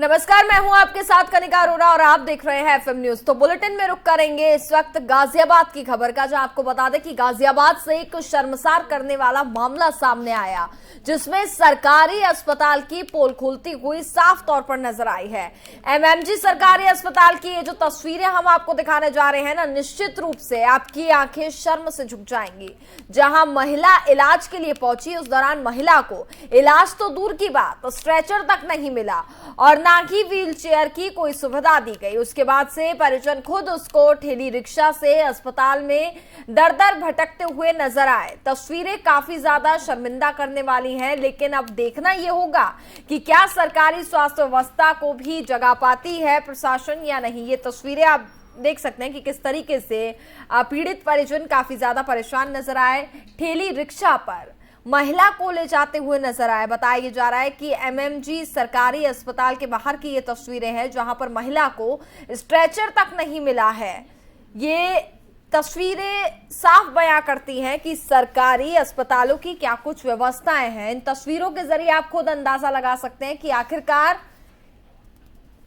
नमस्कार, मैं हूं आपके साथ कनिका अरोड़ा और आप देख रहे हैं एफएम न्यूज। तो बुलेटिन में रुक करेंगे इस वक्त गाजियाबाद की खबर का, जहां आपको बता दें कि गाजियाबाद से एक शर्मसार करने वाला मामला सामने आया, जिसमें सरकारी अस्पताल की पोल खुलती हुई साफ तौर पर नजर आई है। एमएमजी सरकारी अस्पताल की ये जो तस्वीरें हम आपको दिखाने जा रहे हैं ना, निश्चित रूप से आपकी आंखें शर्म से झुक जाएंगी। जहां महिला इलाज के लिए पहुंची, उस दौरान महिला को इलाज तो दूर की बात, स्ट्रेचर तक नहीं मिला और ना ही व्हील चेयर की कोई सुविधा दी गई। उसके बाद से परिजन खुद उसको ठेली रिक्शा से अस्पताल में दर दर भटकते हुए नजर आए। तस्वीरें काफी ज्यादा शर्मिंदा करने वाली हैं, लेकिन अब देखना यह होगा कि क्या सरकारी स्वास्थ्य व्यवस्था को भी जगा पाती है प्रशासन या नहीं। ये तस्वीरें आप देख सकते हैं कि किस तरीके से पीड़ित परिजन काफी ज्यादा परेशान नजर आए। ठेली रिक्शा पर महिला को ले जाते हुए नजर आए। बताया जा रहा है कि एमएमजी सरकारी अस्पताल के बाहर की ये तस्वीरें हैं, जहां पर महिला को स्ट्रेचर तक नहीं मिला है। ये तस्वीरें साफ बयां करती हैं कि सरकारी अस्पतालों की क्या कुछ व्यवस्थाएं हैं। इन तस्वीरों के जरिए आप खुद अंदाजा लगा सकते हैं कि आखिरकार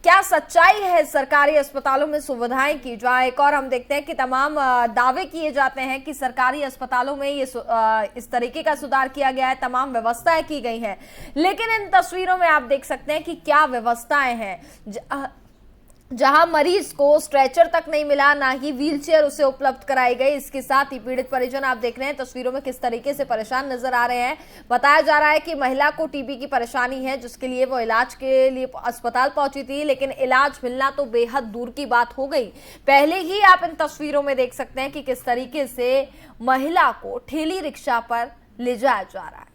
क्या सच्चाई है सरकारी अस्पतालों में सुविधाएं की। जहां एक और हम देखते हैं कि तमाम दावे किए जाते हैं कि सरकारी अस्पतालों में ये इस तरीके का सुधार किया गया है, तमाम व्यवस्थाएं की गई हैं, लेकिन इन तस्वीरों में आप देख सकते हैं कि क्या व्यवस्थाएं हैं। जहां मरीज को स्ट्रेचर तक नहीं मिला, ना ही व्हीलचेयर उसे उपलब्ध कराई गई। इसके साथ ही पीड़ित परिजन आप देख रहे हैं तस्वीरों में किस तरीके से परेशान नजर आ रहे हैं। बताया जा रहा है कि महिला को टीबी की परेशानी है, जिसके लिए वो इलाज के लिए अस्पताल पहुंची थी, लेकिन इलाज मिलना तो बेहद दूर की बात हो गई। पहले ही आप इन तस्वीरों में देख सकते हैं कि किस तरीके से महिला को ठेली रिक्शा पर ले जाया जा रहा है।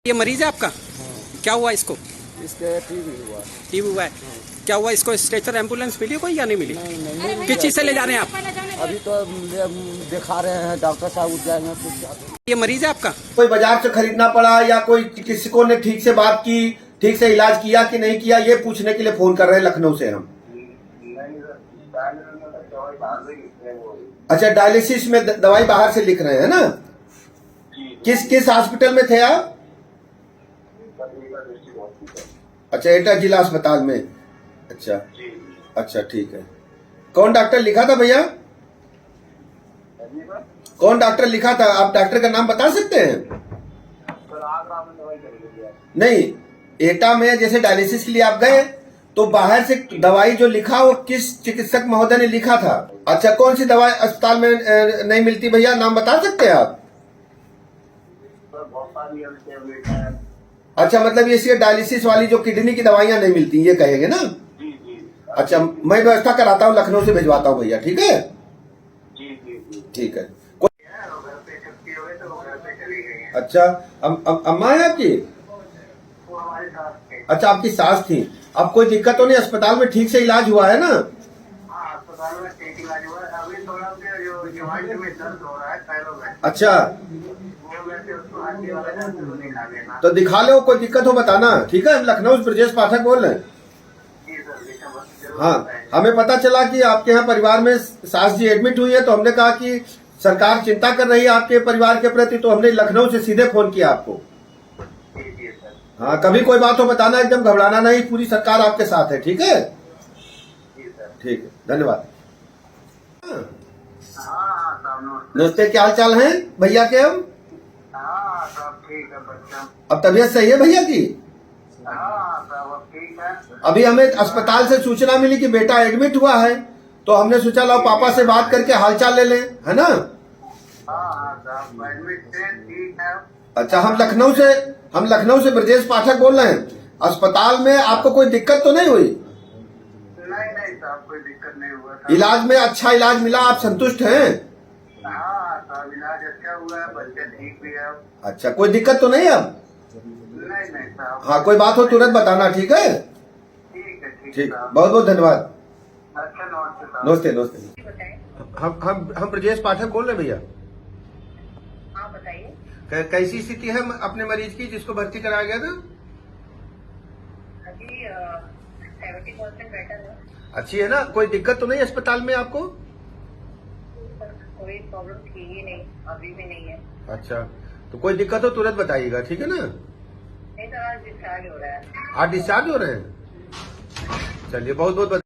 ये मरीज है आपका? क्या हुआ इसको? इसके टीबी हुआ है। क्या हुआ इसको? स्ट्रेचर एम्बुलेंस मिली कोई या नहीं मिली? किस चीज से ले जा रहे हैं आप? अभी तो दिखा रहे हैं, डॉक्टर साहब उठ जाएंगे कुछ। ये मरीज है आपका? कोई बाजार से खरीदना पड़ा या कोई चिकित्सकों ने ठीक से बात की, ठीक से इलाज किया कि नहीं किया, ये पूछने के लिए फोन कर रहे हैं लखनऊ से हम। अच्छा, डायलिसिस में दवाई बाहर से लिख रहे हैं ना? किस हॉस्पिटल में थे आप? अच्छा, एटा जिला अस्पताल में। अच्छा अच्छा, ठीक है। कौन डॉक्टर लिखा था भैया? कौन डॉक्टर लिखा था? आप डॉक्टर का नाम बता सकते हैं? नहीं, एटा में जैसे डायलिसिस के लिए आप गए तो बाहर से दवाई जो लिखा वो किस चिकित्सक महोदय ने लिखा था? अच्छा, कौन सी दवाई अस्पताल में नहीं मिलती भैया, नाम बता सकते हैं आप? अच्छा, मतलब ये डायलिसिस वाली जो किडनी की दवाइयां नहीं मिलती, ये कहेंगे ना? अच्छा, मैं व्यवस्था कराता हूँ, लखनऊ से भिजवाता हूँ भैया। ठीक है, ठीक है। अच्छा, अम्मा है आपकी? अच्छा, आपकी सास थी। अब कोई दिक्कत तो नहीं? अस्पताल में ठीक से इलाज हुआ है ना? अस्पताल में ठीक इलाज हुआ है। अभी थोड़ा जो जॉइंट में दर्द हो रहा है पैरों में। अच्छा, तो दिखा लो, कोई दिक्कत हो बताना। ठीक है, हम लखनऊ से ब्रजेश पाठक बोल रहे हैं। हाँ, हमें पता चला कि आपके यहाँ परिवार में सास जी एडमिट हुई है, तो हमने कहा कि सरकार चिंता कर रही है आपके परिवार के प्रति, तो हमने लखनऊ से सीधे फोन किया आपको। हाँ, कभी कोई बात हो बताना, एकदम घबराना नहीं, पूरी सरकार आपके साथ है। ठीक है, ठीक है, धन्यवाद। नमस्ते, क्या हाल चाल है भैया के? हम अब तबीयत सही है भैया की? अभी हमें अस्पताल से सूचना मिली कि बेटा एडमिट हुआ है, तो हमने सोचा लाओ पापा से बात करके हालचाल ले लें, है ना? अच्छा, हम लखनऊ से ब्रजेश पाठक बोल रहे हैं। अस्पताल में आपको कोई दिक्कत तो नहीं हुई? नहीं साहब, कोई दिक्कत नहीं हुआ। इलाज में अच्छा इलाज मिला, आप संतुष्ट हैं? हाँ, इलाज अच्छा हुआ है, बच्चे ठीक भी है। अच्छा, कोई दिक्कत तो नहीं अब? नहीं साहब। हाँ, कोई बात हो तुरंत बताना। ठीक है, ठीक, बहुत बहुत धन्यवाद। अच्छा, नमस्ते नमस्ते। हम ब्रजेश पाठक बोल रहे हैं भैया। कैसी स्थिति है अपने मरीज की जिसको भर्ती कराया गया था? अभी 70% बेटर है। अच्छी है ना? कोई दिक्कत तो नहीं अस्पताल में आपको? कोई प्रॉब्लम थी ही नहीं, अभी भी नहीं है। अच्छा, तो कोई दिक्कत हो तुरंत बताइएगा, ठीक है ना? नहीं तो आज डिस्चार्ज हो रहा है। आज डिस्चार्ज हो रहे हैं? चलिए, बहुत बहुत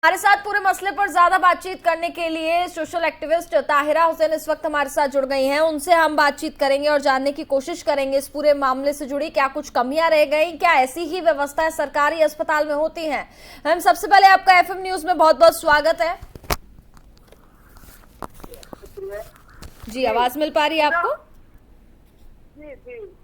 हमारे साथ पूरे मसले पर ज्यादा बातचीत करने के लिए सोशल एक्टिविस्ट ताहिरा हुसैन इस वक्त हमारे साथ जुड़ गई हैं। उनसे हम बातचीत करेंगे और जानने की कोशिश करेंगे इस पूरे मामले से जुड़ी क्या कुछ कमियां रह गई, क्या ऐसी ही व्यवस्थाएं सरकारी अस्पताल में होती हैं। मैम, सबसे पहले आपका एफएम न्यूज में बहुत बहुत स्वागत है जी। आवाज मिल पा रही है आपको? जी जी,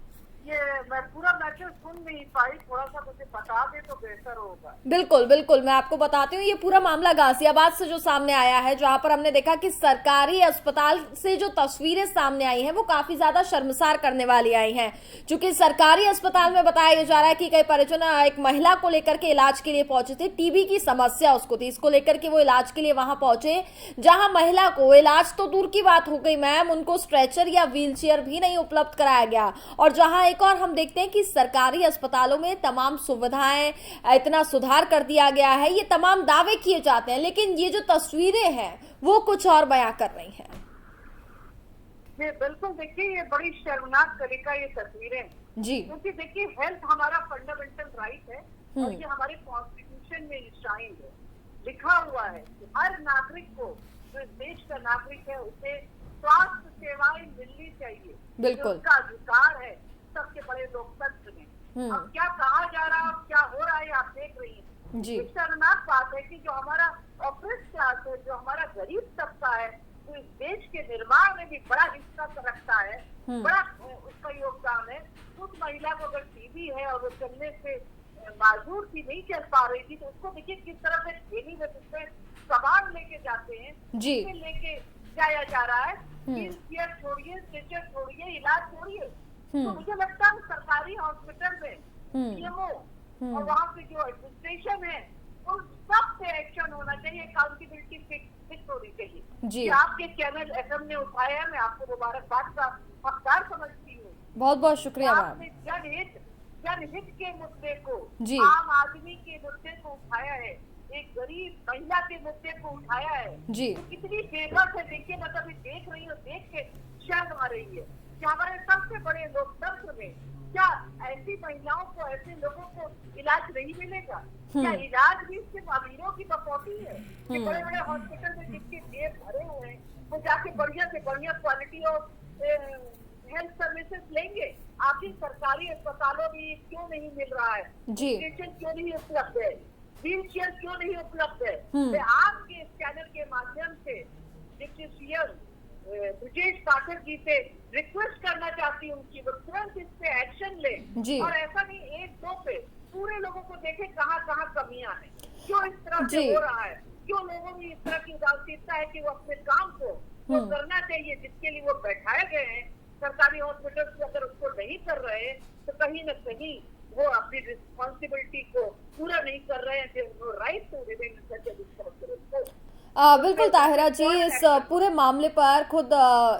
ये मैं पूरा मैसेज सुन नहीं पाई, थोड़ा सा मुझे बता दे तो बेहतर होगा। बिल्कुल बिल्कुल, मैं आपको बताती हूँ। ये पूरा मामला गाजियाबाद से जो सामने आया है, जहां पर हमने देखा कि सरकारी अस्पताल से जो तस्वीरें सामने आई हैं वो काफी ज्यादा शर्मसार करने वाली आई हैं। क्योंकि सरकारी अस्पताल में बताया जा रहा है कि कई परिजन एक महिला को लेकर के इलाज के लिए पहुंचे थे, टीबी की समस्या उसको थी, इसको लेकर के वो इलाज के लिए वहां पहुंचे, जहां महिला को इलाज तो दूर की बात हो गई मैम, उनको स्ट्रेचर या व्हीलचेयर भी नहीं उपलब्ध कराया गया। और जहां एक और हम देखते हैं कि सरकारी अस्पतालों में तमाम सुविधाएं, इतना सुधार कर दिया गया है, ये तमाम दावे किए जाते हैं, लेकिन ये जो तस्वीरें हैं वो कुछ और बयां कर रही हैं। ये बिल्कुल देखिए, ये बड़ी शर्मनाक तरीका ये तस्वीरें जी, क्योंकि देखिए हेल्थ हमारा फंडामेंटल राइट है और ये हमारे कॉन्स्टिट्यूशन में इंश्राइंड है, लिखा हुआ है कि हर नागरिक को, जो इस देश का नागरिक है, उसे स्वास्थ्य सेवाएं मिलनी चाहिए। बिल्कुल। उसका अधिकार है सबसे बड़े लोकतंत्र में। अब क्या कहा जा रहा है और क्या हो रहा है आप देख रही हैं। जी। ये शर्मनाक बात है कि जो हमारा ऑपरेट क्लास है, जो हमारा गरीब तबका है, जो इस देश के निर्माण में भी बड़ा हिस्सा रखता है, बड़ा उसका योगदान है, उस महिला को अगर टीबी है और वो चलने से माजूर थी, नहीं चल पा रही थी, तो उसको देखिए किस तरह से थैली में उसमें सामान लेके जाते हैं, जी। लेके जाया जा रहा है। व्हील चेयर छोड़िए, स्ट्रेचर छोड़िए, इलाज छोड़िए। तो मुझे लगता है सरकारी हॉस्पिटल में पीएमओ और वहाँ पे जो एडमिनिस्ट्रेशन है उन सब पे एक्शन होना चाहिए, अकाउंटेबिलिटी फिक्स होनी चाहिए। जी। आपके चैनल एफएम ने उठाया है, मैं आपको मुबारकबाद का हकदार समझती हूँ। बहुत बहुत शुक्रिया मैम। आपने जनहित के मुद्दे को, जी। आम आदमी के मुद्दे को उठाया है, एक गरीब महिला के मुद्दे को उठाया है। जी। तो कितनी फेमस है, देखिए मैं कभी देख रही हूँ, देख के शर्म आ रही है कि हमारे सबसे बड़े लोकतंत्र में क्या ऐसी महिलाओं को, ऐसे लोगों को इलाज नहीं मिलेगा? क्या इलाज भी सिर्फ अमीरों की बकौती है कि बड़े बड़े हॉस्पिटल में जिसके जेब भरे हुए हैं वो जाके बढ़िया से बढ़िया क्वालिटी ऑफ हेल्थ सर्विसेज लेंगे? आखिर सरकारी अस्पतालों में क्यों नहीं मिल रहा है? जी। स्टेशन क्यों नहीं उपलब्ध है? व्हील चेयर क्यों नहीं उपलब्ध है? मैं आपके इस चैनल के माध्यम से डिप्टी सीएम ब्रजेश पाठक जी से रिक्वेस्ट करना चाहती हूँ कि वो तुरंत इस पे एक्शन ले, और ऐसा नहीं एक दो पे, पूरे लोगों को देखे कहाँ कहाँ कमियां हैं, क्यों इस तरह से हो रहा है, क्यों लोगों में इस तरह की उदासीनता है कि वो अपने काम को वो करना चाहिए जिसके लिए वो बैठाए गए हैं सरकारी हॉस्पिटल से, अगर उसको नहीं कर रहे हैं तो कहीं न कहीं वो अपनी रिस्पॉन्सिबिलिटी को पूरा नहीं कर रहे हैं। Right to remain such a responsible. बिल्कुल ताहिरा जी, इस पूरे मामले पर खुद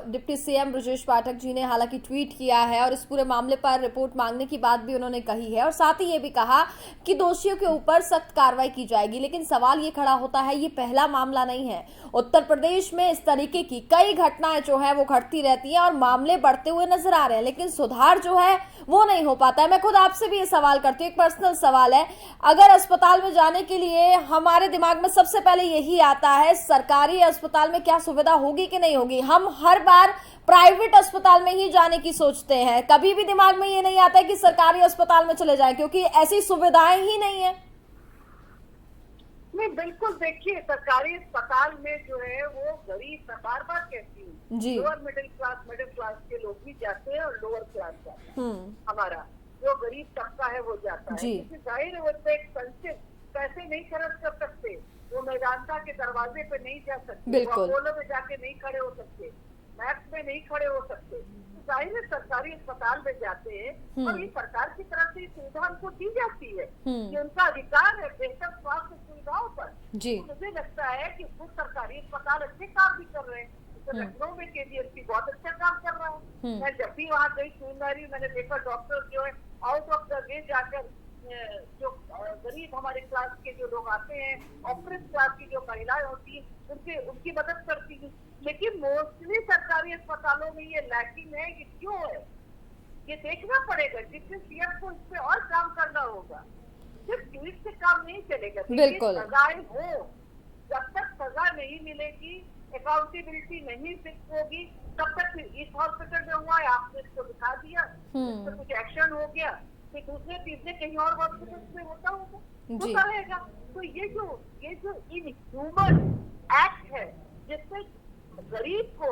डिप्टी सीएम ब्रजेश पाठक जी ने हालांकि ट्वीट किया है और इस पूरे मामले पर रिपोर्ट मांगने की बात भी उन्होंने कही है, और साथ ही ये भी कहा कि दोषियों के ऊपर सख्त कार्रवाई की जाएगी। लेकिन सवाल ये खड़ा होता है, ये पहला मामला नहीं है, उत्तर प्रदेश में इस तरीके की कई घटनाएं जो है वो घटती रहती हैं और मामले बढ़ते हुए नजर आ रहे हैं, लेकिन सुधार जो है वो नहीं हो पाता है। मैं खुद आपसे भी ये सवाल करती हूँ, एक पर्सनल सवाल है, अगर अस्पताल में जाने के लिए हमारे दिमाग में सबसे पहले यही आता है सरकारी अस्पताल में क्या सुविधा होगी कि नहीं होगी, हम हर बार प्राइवेट अस्पताल में ही जाने की सोचते हैं, कभी भी दिमाग में ये नहीं आता है कि सरकारी अस्पताल में चले जाएं, क्योंकि ऐसी सुविधाएं ही नहीं है। नहीं, बिल्कुल देखिए, सरकारी अस्पताल में जो है वो गरीब, मैं बार बार कहती हूँ, लोअर मिडिल क्लास के लोग भी जाते हैं और लोअर क्लास जाते हैं। हमारा जो गरीब तबका है वो जाता है, क्योंकि जाहिर है वो एक्सपेंसिव, पैसे नहीं खर्च कर सकते, वो मेदांता के दरवाजे पे नहीं जा सकते, वो अपोलो में जाके नहीं खड़े हो सकते, मैक्स में नहीं खड़े हो सकते। जाहिर है सरकारी अस्पताल में जाते हैं और ये सरकार की तरफ से सुविधा उनको दी जाती है, ये उनका अधिकार है बेहतर स्वास्थ्य सुविधाओं पर। जी। तो मुझे लगता है कि खुद सरकारी अस्पताल अच्छे काम भी कर रहे हैं। तो लखनऊ में केजीएमसी बहुत अच्छा काम कर रहा है। मैं जब भी वहाँ गई सुनदारी, मैंने देखा डॉक्टर जो है आउट ऑफ द वे जाकर जो गरीब हमारे क्लास के जो लोग आते हैं, ऑपरेट क्लास की जो महिलाएं होती हैं, उनकी मदद करती है। लेकिन मोस्टली सरकारी अस्पतालों में ये लैकिंग है, ये क्यों है ये देखना पड़ेगा। जिससे सीएम को इस पे और काम करना होगा, सिर्फ ट्वीट से काम नहीं चलेगा। बिल्कुल। सजाएं हो, जब तक सजा नहीं मिलेगी, अकाउंटेबिलिटी नहीं फिक्स होगी, तब तक इस हॉस्पिटल में हुआ है आपने इसको दिखा दिया, इस पर कुछ एक्शन हो गया, फिर दूसरे तीसरे कहीं और हॉस्पिटल में होता रहेगा। तो ये जो इनह्यूमन एक्ट है जिससे गरीब को,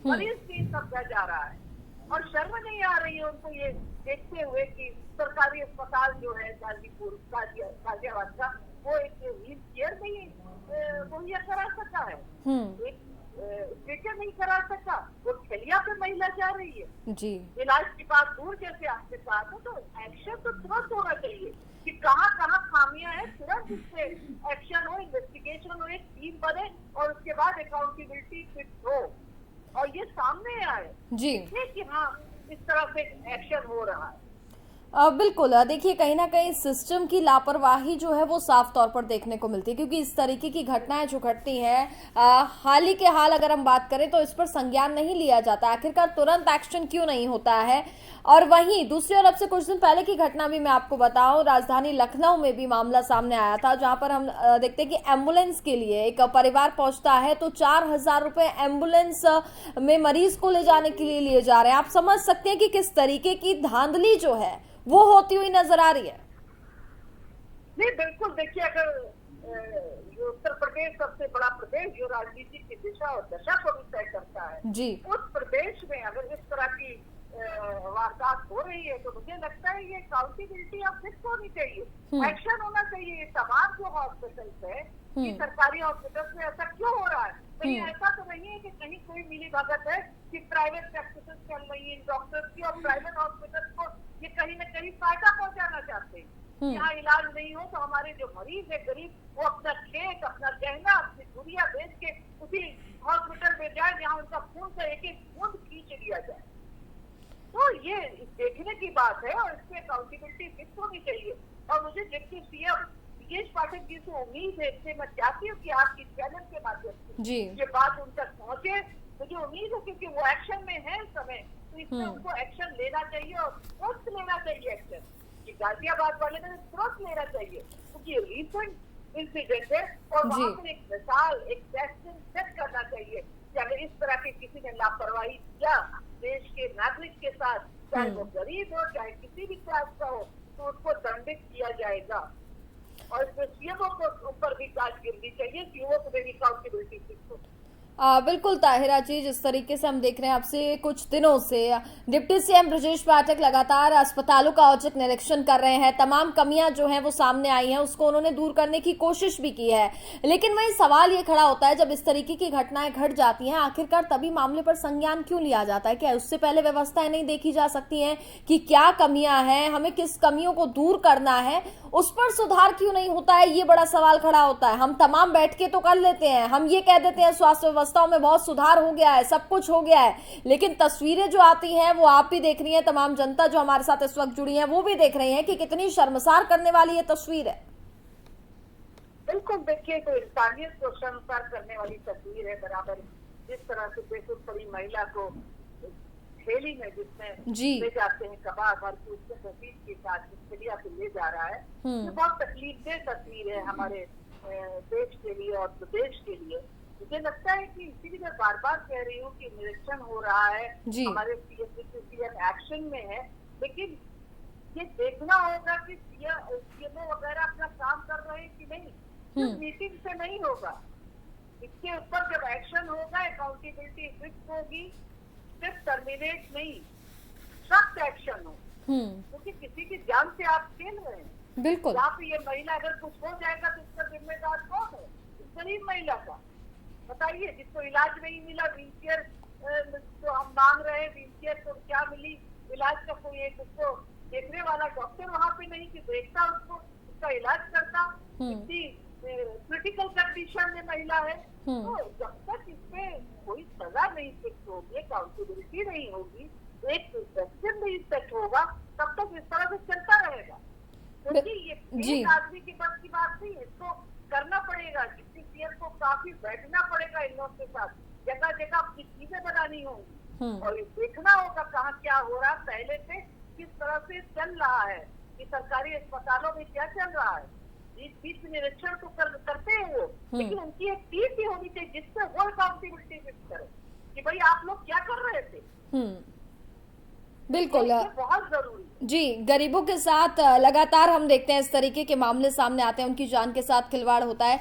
मरीज भी समझा जा रहा है और शर्म नहीं आ रही है उनको ये देखते हुए कि सरकारी अस्पताल जो है गाजियाबाद का वो एक व्हील चेयर नहीं मुहैया करा सका है, एक स्ट्रेचर नहीं करा सका, वो ठेलिया पे महिला जा रही है जी। इलाज की बात दूर जैसे आपके साथ है, तो एक्शन तो तुरंत होना चाहिए कि कहाँ खामियां हैं, तुरंत इससे एक्शन हो, इन्वेस्टिगेशन हो, एक टीम बने और उसके बाद अकाउंटेबिलिटी फिक्स हो और ये सामने आए जी कि हाँ इस तरह से एक्शन हो रहा है। बिल्कुल। देखिए कहीं ना कहीं सिस्टम की लापरवाही जो है वो साफ तौर पर देखने को मिलती है, क्योंकि इस तरीके की घटनाएं जो घटती हैं हाल ही के हाल अगर हम बात करें तो इस पर संज्ञान नहीं लिया जाता। आखिरकार तुरंत एक्शन क्यों नहीं होता है। और वहीं दूसरी तरफ से कुछ दिन पहले की घटना भी मैं आपको बताऊं, राजधानी लखनऊ में भी मामला सामने आया था, जहां पर हम देखते हैं कि एम्बुलेंस के लिए एक परिवार पहुंचता है तो 4,000 रुपए एम्बुलेंस में मरीज को ले जाने के लिए लिए जा रहे हैं। आप समझ सकते हैं कि किस तरीके की धांधली जो है वो होती हुई नजर आ रही है। नहीं बिल्कुल, देखिए अगर उत्तर प्रदेश सबसे बड़ा प्रदेश जो राजनीति की दिशा और दशा को भी तय करता है जी, उस प्रदेश में अगर इस तरह की वारदात हो रही है तो मुझे लगता है ये अकाउंटेबिलिटी अब फिक्स होनी चाहिए, एक्शन होना चाहिए। ये तमाम जो हॉस्पिटल है, ये सरकारी हॉस्पिटल में ऐसा क्यों हो रहा है? कहीं ऐसा तो नहीं है कि कहीं कोई मिली भगत है कि प्राइवेट प्रैक्टिसेस चल रही है डॉक्टर्स की और प्राइवेट हॉस्पिटल को ये कहीं न कहीं फायदा पहुंचाना चाहते हैं। यहाँ इलाज नहीं हो तो हमारे जो मरीज है गरीब, वो अपना खेत, अपना गहना, अपनी दुनिया बेच के उसी हॉस्पिटल में जाए जहाँ उनका खून का एक एक बूंद खींच लिया जाए। तो ये देखने की बात है और इसकी अकाउंटेबिलिटी फिक्स होनी चाहिए। और मुझे डिप्टी सीएम ब्रजेश पाठक जी से उम्मीद है, इससे मैं चाहती हूँ कि आपकी चैनल के माध्यम से ये बात उन तक पहुँचे। मुझे उम्मीद है क्योंकि वो एक्शन में है इस समय, तो इसमें उनको एक्शन लेना चाहिए और तुरंत लेना चाहिए एक्शन। ये गाजियाबाद वाले ने तुरंत लेना चाहिए क्योंकि रिसेंट इंसिडेंट है और वहाँ पर एक मिसाल, एक प्रेसिडेंट सेट करना चाहिए कि अगर इस तरह की किसी ने लापरवाही किया देश के नागरिक के साथ, चाहे वो गरीब हो चाहे किसी भी क्लास का हो, तो उसको दंडित किया जाएगा। और इसमें सीएमओ को ऊपर भी गाज गिरनी चाहिए, सीएमओ को भी अकाउंटेबिलिटी फिक्स हो। बिल्कुल ताहिरा जी, जिस तरीके से हम देख रहे हैं आपसे कुछ दिनों से डिप्टी सीएम ब्रजेश पाठक लगातार अस्पतालों का औचक निरीक्षण कर रहे हैं, तमाम कमियां जो हैं वो सामने आई हैं उसको उन्होंने दूर करने की कोशिश भी की है। लेकिन वही सवाल ये खड़ा होता है जब इस तरीके की घटनाएं घट जाती हैं आखिरकार तभी मामले पर संज्ञान क्यों लिया जाता है? क्या उससे पहले व्यवस्थाएं नहीं देखी जा सकती हैं कि क्या कमियां हैं, हमें किस कमियों को दूर करना है, उस पर सुधार क्यों नहीं होता है? ये बड़ा सवाल खड़ा होता है। हम तमाम बैठ के तो कर लेते हैं, हम ये कह देते हैं स्वास्थ्य व्यवस्थाओं में बहुत सुधार हो गया है, सब कुछ हो गया है, लेकिन तस्वीरें जो आती हैं वो आप भी देख रही हैं, तमाम जनता जो हमारे साथ इस वक्त जुड़ी है वो भी देख रही है कि कितनी शर्मसार करने वाली ये तस्वीर है। बिल्कुल, देखिए तो इंसानियत को शर्मसार करने वाली तस्वीर है। बराबर जिस तरह से बेसुध पड़ी महिला को थैली में जिसमें ले जाते हैं कबाब भर के उसके तस्वीर के साथ चिड़िया को ले जा रहा है, ये बहुत तकलीफदेह तस्वीर है हमारे देश के लिए और प्रदेश के लिए। मुझे लगता है कि इसीलिए मैं बार बार कह रही हूँ कि निरीक्षण हो रहा है, हमारे सीएम एक्शन में है, लेकिन ये देखना होगा कि सीएमओ वगैरह अपना काम कर रहे हैं कि नहीं। मीटिंग से नहीं होगा, इसके ऊपर जब एक्शन होगा अकाउंटेबिलिटी फिक्स होगी, सिर्फ टर्मिनेट नहीं सख्त एक्शन हो, क्योंकि किसी की जान से आप खेल रहे हैं। बिल्कुल, यहाँ पे ये महिला अगर कुछ हो जाएगा तो इसका जिम्मेदार कौन है? इस गरीब महिला का बताइए, जिसको इलाज नहीं मिला, व्हीलचेयर तो हम मांग रहे हैं व्हीलचेयर, तो क्या मिली? इलाज का कोई एक उसको देखने वाला डॉक्टर वहाँ पे नहीं कि देखता उसको, उसका इलाज करता। इतनी क्रिटिकल कंडीशन में महिला है, तो जब तक इसमें कोई सजा नहीं फिक्स होगी, अकाउंटेबिलिटी नहीं होगी, एक सिस्टम नहीं सेट होगा, तब तक इस तरह से चलता रहेगा। क्योंकि ये एक आदमी की बस की बात नहीं है, इसको करना पड़ेगा। डिप्टी सीएम को काफी बैठना पड़ेगा इन लोगों के साथ, जगह जगह अपनी चीजें बनानी होंगी और ये देखना होगा कहाँ क्या हो रहा है, पहले से किस तरह से चल रहा है, कि सरकारी अस्पतालों में क्या चल रहा है। बीच में निरीक्षण तो करते हैं वो, लेकिन उनकी एक टीम भी होनी चाहिए जिससे वो अकाउंटेबिलिटी फिक्स करे कि भाई आप लोग क्या कर रहे थे। बिल्कुल, बहुत जरूरी जी। गरीबों के साथ लगातार हम देखते हैं इस तरीके के मामले सामने आते हैं, उनकी जान के साथ खिलवाड़ होता है।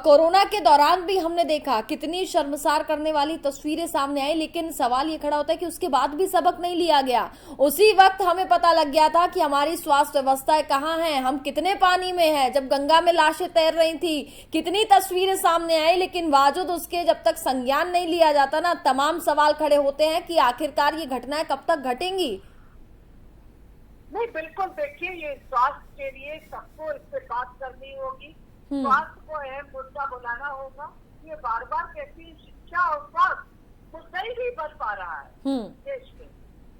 कोरोना के दौरान भी हमने देखा कितनी शर्मसार करने वाली तस्वीरें सामने आई, लेकिन सवाल ये खड़ा होता है कि उसके बाद भी सबक नहीं लिया गया। उसी वक्त हमें पता लग गया था कि हमारी स्वास्थ्य व्यवस्था कहाँ है, हम कितने पानी में हैं। जब गंगा में लाशें तैर रही थी, कितनी तस्वीरें सामने आई, लेकिन बावजूद उसके जब तक संज्ञान नहीं लिया जाता ना, तमाम सवाल खड़े होते हैं कि आखिरकार ये घटनाएं कब तक घटेंगी। नहीं, बिल्कुल। देखिए, ये स्वास्थ्य के लिए सबको इस पे बात करनी होगी, स्वास्थ्य को अहम मुद्दा बुलाना होगा। ये बार बार कहती है शिक्षा और स्वास्थ्य मुद्दा ही नहीं बन पा रहा है देश में।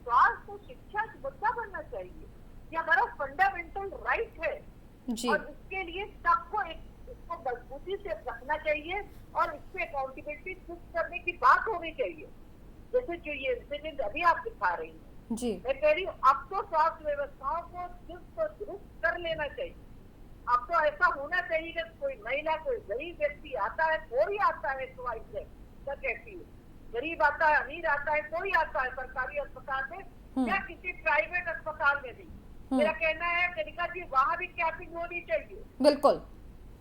स्वास्थ्य और शिक्षा मुद्दा बनना चाहिए, ये हमारा फंडामेंटल राइट है जी। और इसके लिए सबको इसको मजबूती से रखना चाहिए और इस पे अकाउंटेबिलिटी फिक्स करने की बात होनी चाहिए। जैसे जो ये इंसिडेंट अभी आप दिखा रही हैं जी, मैं कह रही हूँ, अब तो स्वास्थ्य व्यवस्थाओं को चुस्त और दुरुस्त कर लेना चाहिए। अब तो ऐसा होना चाहिए कि कोई महिला, कोई गरीब व्यक्ति आता है, कोई आता है स्वाइस से, क्या कहती है, गरीब आता है, अमीर आता है, कोई आता है सरकारी अस्पताल में या किसी प्राइवेट अस्पताल में भी। मेरा कहना है कनिका जी, वहाँ भी कैपिंग होनी चाहिए। बिल्कुल,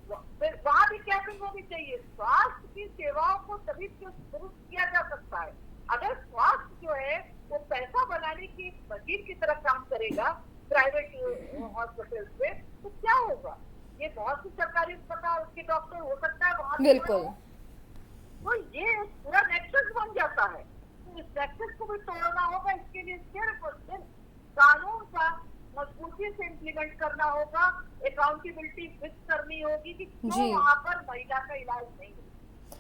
वहाँ भी कैपिंग होनी चाहिए। स्वास्थ्य की सेवाओं को तभी दुरुस्त किया जा सकता है अगर स्वास्थ्य जो है वो पैसा बनाने की मशीन की तरह काम करेगा प्राइवेट हॉस्पिटल्स में, तो क्या होगा? ये बहुत सी सरकारी अस्पताल के डॉक्टर हो सकता है वहाँ, बिल्कुल। तो ये पूरा नेक्सस बन जाता है। तो इस नेक्सस को भी तोड़ना होगा। इसके लिए सिर्फ कानून का मजबूती से इम्प्लीमेंट करना होगा, अकाउंटेबिलिटी फिक्स करनी होगी कि क्यों वहाँ पर महिला का इलाज नहीं है।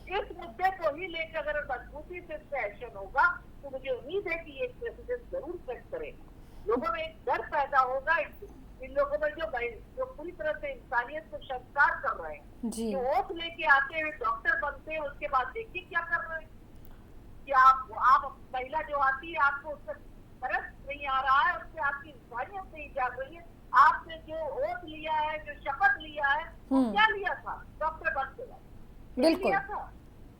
इस मुद्दे को ही लेकर अगर मजबूती से एक्शन होगा तो मुझे उम्मीद है कि ये प्रेसिडेंट जरूर सेट करेगा। लोगों में एक डर पैदा होगा, इन लोगों में जो पूरी तरह से इंसानियत को शर्मसार कर रहे हैं, जो ओथ लेके आते हैं, डॉक्टर बनते हैं, उसके बाद देखिए क्या कर रहे हैं कि आप महिला जो आती है आपको उससे तरस नहीं आ रहा है, उससे आपकी इंसानियत नहीं जाग रही है। आपने जो ओथ लिया है, जो शपथ लिया है, वो क्या लिया था? डॉक्टर बनते लिया था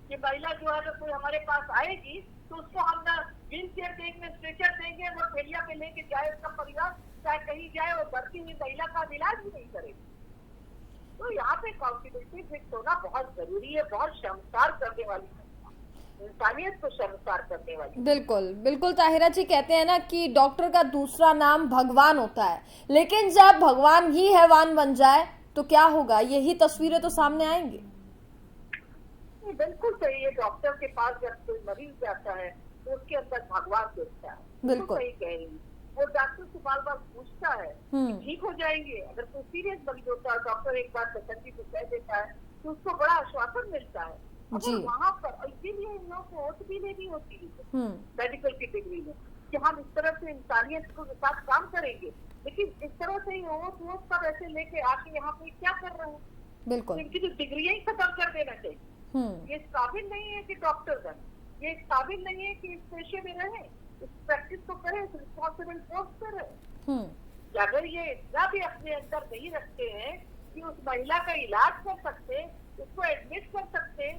कि महिला जो है कोई हमारे पास आएगी तो उसको हम ना व्हील चेयर देंगे, स्ट्रेचर देंगे, वो ठेलिया पे लेके जाए, उसका परिवार चाहे कहीं जाए, वो बढ़ती हुई महिला का इलाज भी नहीं करेगी। तो यहाँ पे अकाउंटेबिलिटी फिक्स होना बहुत जरूरी है। बहुत शर्मसार करने वाली, इंसानियत को शर्मसार करने वाली। बिल्कुल बिल्कुल। ताहिरा जी कहते हैं ना कि डॉक्टर का दूसरा नाम भगवान होता है, लेकिन जब भगवान ही हैवान बन जाए तो क्या होगा? यही तस्वीरें तो सामने आएंगी। बिल्कुल सही है। डॉक्टर के पास जब कोई मरीज जाता है तो उसके अंदर भगवान देखता है। बिल्कुल सही कह रही है। वो डॉक्टर से बार बार पूछता है ठीक हो जाएंगे। अगर कोई सीरियस मरीज होता है, डॉक्टर एक बार पेशेंट को कह देता है तो उसको बड़ा आश्वासन मिलता है। वहाँ पर इसीलिए इन लोगों को ओथ भी लेनी होती है मेडिकल की डिग्री में कि हम इस तरह से इंसानियत के साथ काम करेंगे। लेकिन इस तरह से ओथ सब ऐसे लेके आके यहाँ पे क्या कर रहे हैं? बिल्कुल, इनकी जो डिग्रियां ही खत्म कर देना चाहिए। ये काबिल नहीं है कि डॉक्टर बने, ये काबिल नहीं है कि इस पेशे में रहे, इस प्रैक्टिस को करें, इस रिस्पॉन्सिबल पोस्ट पे रहे। अगर ये इतना भी अपने अंदर नहीं रखते हैं कि उस महिला का इलाज कर सकते, उसको एडमिट कर सकते,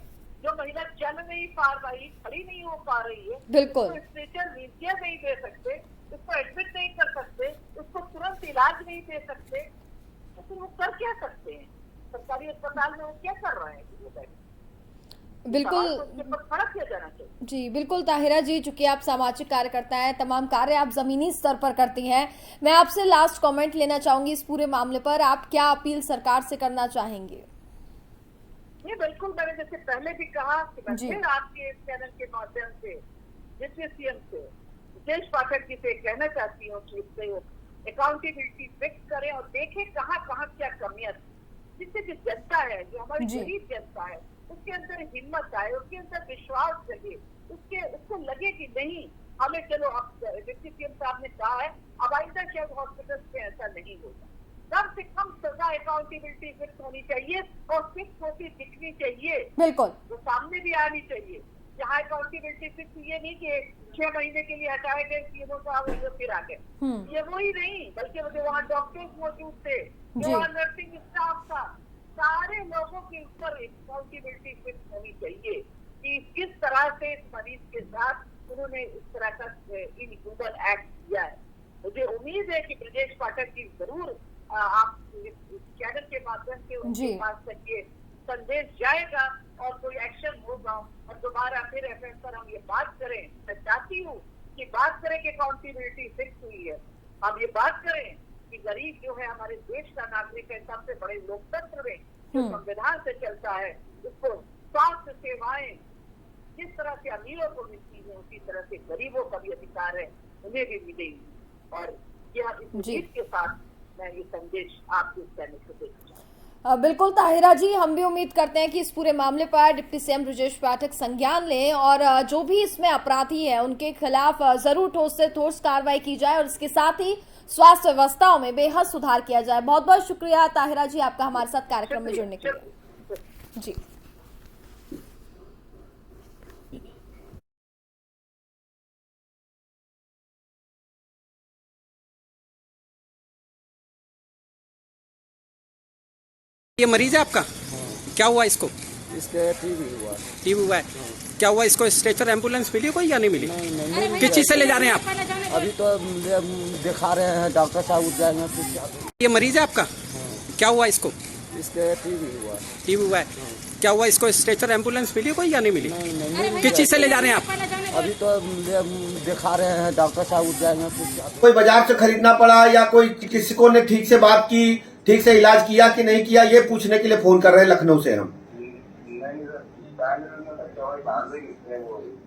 जो महिला चल नहीं पा रही, खड़ी नहीं हो पा रही है, बिल्कुल, स्ट्रेचर व्हीलचेयर नहीं दे सकते, उसको एडमिट नहीं कर सकते, उसको तुरंत इलाज नहीं दे सकते, तो फिर वो कर क्या सकते हैं? सरकारी अस्पताल में वो क्या कर रहे हैं? बिल्कुल जी, बिल्कुल ताहिरा जी, चूंकि आप सामाजिक कार्यकर्ता हैं, तमाम कार्य आप जमीनी स्तर पर करती हैं, मैं आपसे लास्ट कमेंट लेना चाहूंगी इस पूरे मामले पर। आप क्या अपील सरकार से करना चाहेंगे? ये बिल्कुल, मैंने जैसे पहले भी कहा कि मैं फिर आपके चैनल के माध्यम से डिप्टी सीएम से ब्रजेश पाठक जी से कहना चाहती हूँ कि इससे अकाउंटेबिलिटी फिक्स करें और देखें कहाँ कहाँ क्या कमियां थी, जिससे जो जनता है, जो हमारी गरीब जनता है, उसके अंदर हिम्मत आए, उसके अंदर विश्वास जगे, उसको लगे कि नहीं हमें, चलो अब डिप्टी सीएम साहब ने कहा है अब आइंदा शायद हॉस्पिटल में ऐसा नहीं होगा। कम से कम सजा अकाउंटेबिलिटी फिक्स होनी चाहिए और फिक्स होती दिखनी चाहिए, बिल्कुल वो सामने भी आनी चाहिए। जहाँ अकाउंटेबिलिटी फिक्स ये नहीं कि 6 महीने के लिए हटाए गए सीएमओ साहब फिर आ गए, ये वो ही नहीं, बल्कि जो वहाँ डॉक्टर्स मौजूद थे, जो वहाँ नर्सिंग स्टाफ था, सारे लोगों के ऊपर अकाउंटेबिलिटी फिक्स होनी चाहिए कि किस तरह से इस मरीज के साथ उन्होंने इस तरह का इनह्यूमन एक्ट किया है। मुझे उम्मीद है कि ब्रजेश पाठक जी जरूर आप चैनल के माध्यम से उनके पास तक ये संदेश जाएगा और कोई एक्शन होगा और दोबारा फिर एफएम पर हम ये बात करें। मैं चाहती हूँ कि बात करें कि अकाउंटेबिलिटी फिक्स हुई है, हम ये बात करें कि गरीब जो है हमारे देश का नागरिक है, सबसे बड़े लोकतंत्र में जो संविधान से चलता है, उसको स्वास्थ्य सेवाएं जिस तरह से अमीरों को मिलती है उसी तरह से गरीबों का भी अधिकार है, उन्हें भी मिलेगी। और यह इस उम्मीद के साथ मैं ये संदेश आपके चैनल से देना। बिल्कुल ताहिरा जी, हम भी उम्मीद करते हैं कि इस पूरे मामले पर डिप्टी सीएम ब्रजेश पाठक संज्ञान लें और जो भी इसमें अपराधी है उनके खिलाफ जरूर ठोस से ठोस कार्रवाई की जाए और इसके साथ ही स्वास्थ्य व्यवस्थाओं में बेहद सुधार किया जाए। बहुत बहुत शुक्रिया ताहिरा जी आपका हमारे साथ कार्यक्रम में जुड़ने के लिए। जी ये मरीज है आपका? क्या हुआ इसको? इसके टीबी हुआ है। क्या हुआ इसको? स्ट्रेचर एम्बुलेंस मिली कोई या नहीं मिली? किस चीज से ले जा रहे हैं आप? अभी तो दिखा रहे हैं, डॉक्टर साहब उठ जाएंगे फिर। ये मरीज है आपका? क्या हुआ इसको? इसके टीबी हुआ है। क्या हुआ इसको? स्ट्रेचर एम्बुलेंस मिली कोई या नहीं मिली? किस चीज से ले जा रहे हैं आप? अभी तो दिखा रहे हैं, डॉक्टर साहब उठ जाएंगे फिर। कोई बाजार से खरीदना पड़ा या कोई चिकित्सकों ने ठीक से बात की, ठीक से इलाज किया कि नहीं किया, ये पूछने के लिए फोन कर रहे हैं लखनऊ से हम।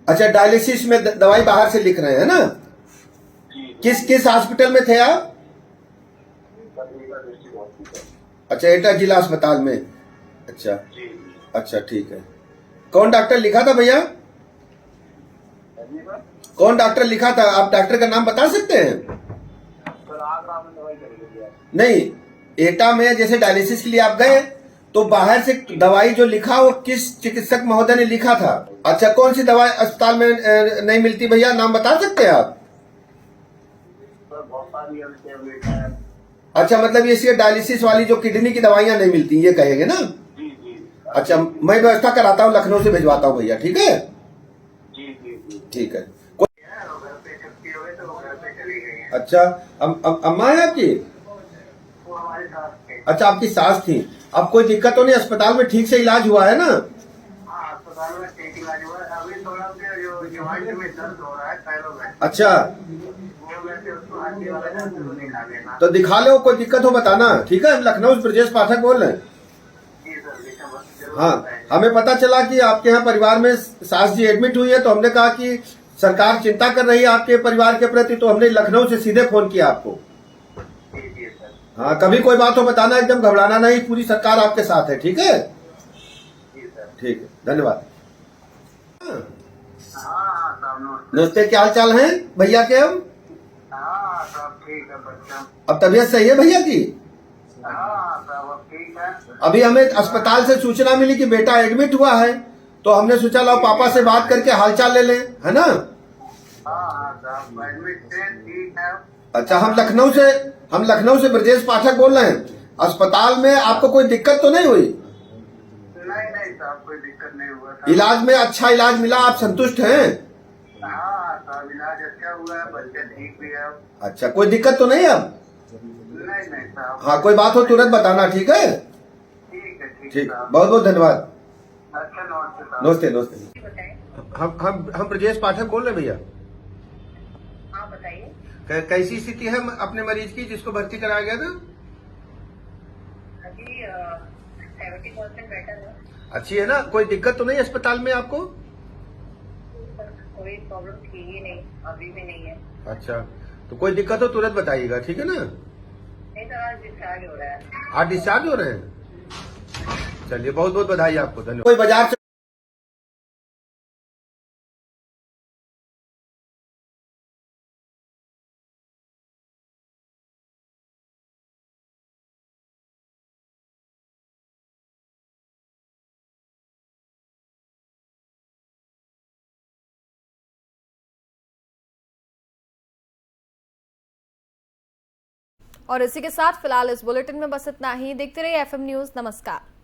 अच्छा, डायलिसिस में दवाई बाहर से लिख रहे हैं ना? किस हॉस्पिटल में थे आप? अच्छा, एटा जिला अस्पताल में। अच्छा अच्छा, ठीक है। कौन डॉक्टर लिखा था भैया? कौन डॉक्टर लिखा था? आप डॉक्टर का नाम बता सकते हैं? नहीं, एटा में जैसे डायलिसिस के लिए आप गए तो बाहर से दवाई जो लिखा वो किस चिकित्सक महोदय ने लिखा था? अच्छा, कौन सी दवाई अस्पताल में नहीं मिलती भैया, नाम बता सकते हैं आप? अच्छा, मतलब ये डायलिसिस वाली जो किडनी की दवाइयां नहीं मिलती, ये कहेंगे ना? अच्छा, मैं व्यवस्था कराता हूँ, लखनऊ से भिजवाता हूँ भैया, ठीक है? ठीक है। अच्छा, अम्मा है आपकी? अच्छा, आपकी सास थी। अब कोई दिक्कत तो नहीं? अस्पताल में ठीक से इलाज हुआ है ना? अस्पताल में ठीक इलाज हुआ है। अभी थोड़ा जो जॉइंट में दर्द हो रहा है पैरों में। अच्छा, उसको हड्डी वाला डॉक्टर दिखा देना। तो दिखा लो, कोई दिक्कत हो बताना, ठीक है? हम लखनऊ से ब्रजेश पाठक बोल रहे हैं। हाँ, हमें पता चला कि आपके यहाँ परिवार में सास जी एडमिट हुई है, तो हमने कहा कि सरकार चिंता कर रही है आपके परिवार के प्रति, तो हमने लखनऊ से सीधे फोन किया आपको। हाँ, कभी कोई बात हो बताना, एकदम घबराना नहीं, पूरी सरकार आपके साथ है, ठीक है? ठीक है, धन्यवाद। नमस्ते, क्या हाल चाल है भैया के? हम सब ठीक है बच्चा। अब तबीयत सही है भैया की? सब ठीक है। अभी हमें अस्पताल से सूचना मिली कि बेटा एडमिट हुआ है, तो हमने सोचा लाओ पापा से बात करके हालचाल ले लें, है ना? सब एडमिट थे, ठीक है। अच्छा, हम लखनऊ से ब्रजेश पाठक बोल रहे हैं। अस्पताल में आपको कोई दिक्कत तो नहीं हुई? नहीं साहब, कोई दिक्कत नहीं हुआ। इलाज में अच्छा इलाज मिला, आप संतुष्ट हैं? साहब, इलाज अच्छा हुआ है, बच्चे ठीक भी है। अच्छा, कोई दिक्कत तो नहीं अब? नहीं साहब। हाँ, कोई बात हो तुरंत बताना, ठीक है? ठीक है, ठीक, बहुत बहुत धन्यवाद। अच्छा, नमस्ते साहब। नमस्ते नमस्ते। हम ब्रजेश पाठक बोल रहे हैं भैया। हाँ, बताइए। कैसी स्थिति है अपने मरीज की जिसको भर्ती कराया गया था? अभी 70% बेटर है। अच्छी है ना? कोई दिक्कत तो नहीं अस्पताल में आपको? कोई प्रॉब्लम थी ही नहीं, अभी भी नहीं है। अच्छा, तो कोई दिक्कत हो तुरंत बताइएगा, ठीक है ना? नहीं सर, आज डिस्चार्ज हो रहा है। आज डिस्चार्ज हो रहे हैं? चलिए, बहुत बहुत बधाई आपको, धन्यवाद। कोई बाजार से और इसी के साथ फिलहाल इस बुलेटिन में बस इतना ही। देखते रहिए FM न्यूज। नमस्कार।